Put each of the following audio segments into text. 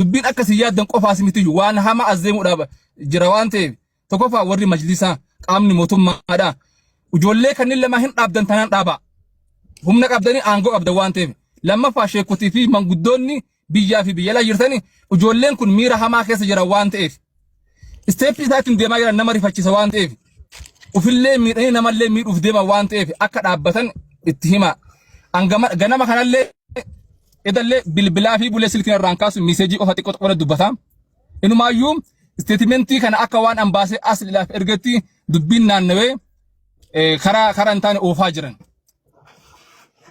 dubbiin akka siyaadan qofaas miti waan hama azzeemuudhaaf jira waan ta'eef tokkoffaa warri majlisaa qaamni mootummaadha ijoollee kanneen lama hin dhaabdan tanaan dhaaba humna qabdanii aangoo qabdan waan ta'eef lammaffaa sheekotii fi manguddoonni biyyaa fi biyya alaa jirtanii ijoolleen kun miira hamaa keessa jira waan ta'eef isteeppii isaatiin deemaa jiran nama rifachiisa waan ta'eef ufillee miidhanii namallee miidhuuf deema waan ta'eef akka dhaabbatan itti hima ganama kanallee edallee bilbilaa fi bulee silkiin irraan kaasu miseejii qofa xiqqoo qofa dubbata inumaayyuu statementii kana akka waan ambaasee asliidhaaf ergetti dubbiin naannawee karaa hin taane oofaa jiran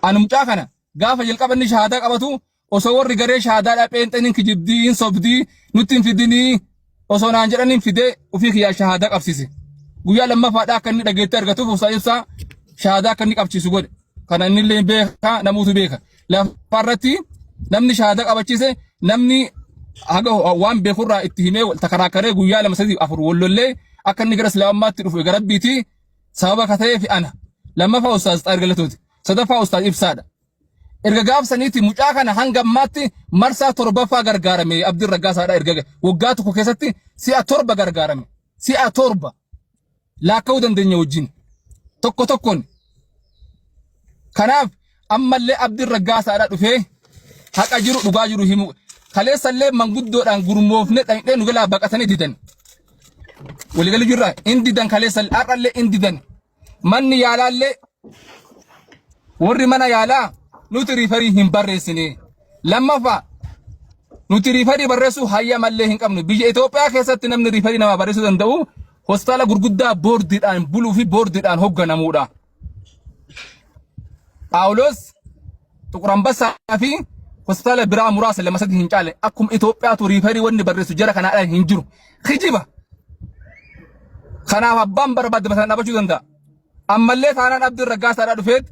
anumcaa kana gaafa jalqabanni shahaadaa qabatu osoo warri garee shahaadaa pheenxaniin kijibdii sobdii nutti hin fidinii osoo naan jedhaniin fidee ofii kiyyaa shahaadaa qabsiise guyyaa lammaffaadhaa akka inni dhageettee argatuuf usaa ibsaa shahaadaa akka inni qabchiisu godhe kana innillee beeka namuutu beeka lafarratti namni shahaadaa qabachiise namni haga waan beekurraa itti himee takaraakkaree guyyaa lama sadii afur wallollee akka inni gara islaamummaatti dhufu gara rabbiitii sababa kata'ee fi ana lammaffaa ustaaz Xaahir Galatooti sadaffaa ustaaz Ibsaadha erga gaafsaniiti mucaa kana hanga ammaatti marsaa torbaffaa gargaarame Abdiin Raggaasaadha erga waggaa tokko keessatti si'a torba gargaarame si'a torba laakka'uu dandeenya wajjin tokko tokkoon kanaaf ammallee Abdiin Raggaasaadha dhufee haqa jiru dhugaa jiru himu kaleessallee manguddoodhaan gurmoofne dhaqnee nu galaa baqatanii didan waligali jirra indidan kaleessal arrallee indidan manni yaalaallee warri mana yaalaa nuti riifarii hin barreessine lammaffaa nuti riifarii barreessuu hayya mallee hin qabnu biyya Itoophiyaa keessatti namni riifarii nama barreessuu danda'u hospitaala gurguddaa boordiidhaan buluu fi boordiidhaan hoogganamuudha. Paawulos Tuqurambasaa fi hospitaala biraa muraasa lama sadii hin caale akkuma Itoophiyaatu riifarii wanni barreessu jara kanaadhaan hin jiru kijiba kanaaf abbaan barbaade basaan dhaabachuu danda'a ammallee taanaan Abdiin Raggaasaadhaa dhufeet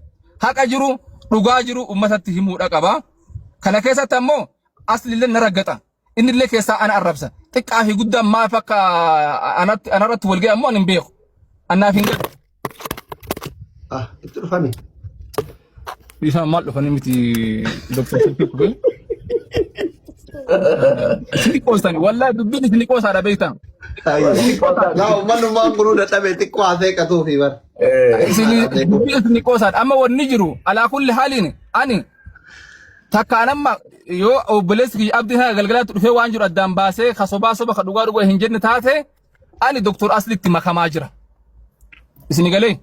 haqa jiru dhugaa jiru ummatatti himuudha qaba kana keessatti ammoo aslillee na raggata innillee keessaa ana arrabsa xiqqaa fi guddaa maaf akka anarratti walga'e ammoo hin beeku annaaf hin galu itti dhufani isaan maal dhufani miti doktor Fikubel sini qoosani wallahi dubbiin sini qoosaadha beektaa Gaaw manuma guru da tabe xiqqoo haasee qatuu fi bar sini qoosaadha amma wanni jiru alaa kulli haaliin ani takka anamma yoo obboleessi Abdiin haa galgalaatti dhufee waan jiru addaan baasee kasobaa soba ka dhugaa hin jenne taate ani doktor Asliitti makamaa jira isini galee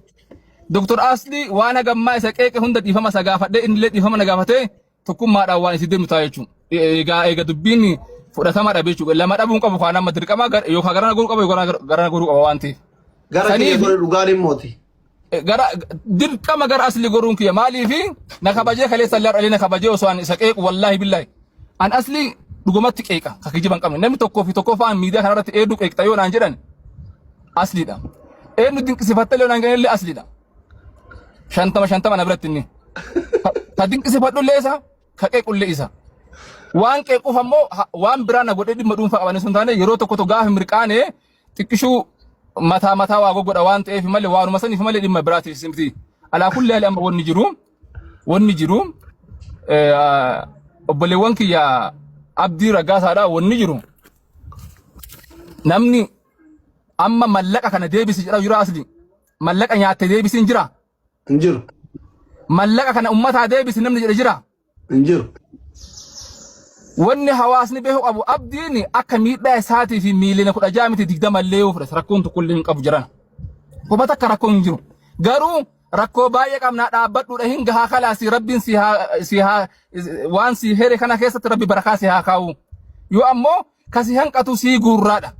doktor Asli waan hagammaa isa qeeqe hunda dhiifama isa gaafadhee innillee dhiifama na gaafatee tokkummaadhaan waan isi deemu ta'a jechuun eega dubbiin fudhatama dhabe jechuudha lama dhabuun qabu kaan amma dirqama yookaan garana guruu qabu yookaan garana guruu qaba waan ta'eef gara kiyya godhe dhugaan immooti gara dirqama gara Asli goruun kiyya maaliifi na kabajee kaleessa illee na kabajee osoo an isa qeequ wallaahi billahi an Asli dhugumatti qeeqa ka kijiban qabne namni tokko faan miidiyaa kanarratti eeddu qeeqta yoo naan jedhan Asliidha eenyu dinqisifattee yoo naan ganellee Asliidha shantama na biratti inni ka dinqisifadhu illee isa ka qeequllee isa waan qeequuf ammoo waan biraa na godhee dhimma dhuunfaa qaban sun taane yeroo tokko gaafa mirqaane xiqqishuu mataa waa godha waan ta'eef malee waanuma saniif malee dhimma biraatiif simti alaa kulli haali amma wanni jiru obboleewwan kiyya Abdii Raggaasaadha wanni jiru namni amma mallaqa kana deebisi jedha jira Asli mallaqa nyaatte deebisiin jira injiru mallaqa kana ummataa deebisi namni jedhe jira injiru wanni hawaasni beeku qabu Abdiin akka miidhaa isaatii fi miiliina 16 miti 20 illee yoo fudhate rakkoon tokko illee hin qabu jiran hubata akka rakkoon hin jiru garuu rakkoo baay'ee qabnaa dhaabbadhuudha hin gahaa kalaasi rabbiin si haa waan si here kana keessatti rabbi barakaa si haa kaa'u yoo ammoo kasi hanqatu si guurraadha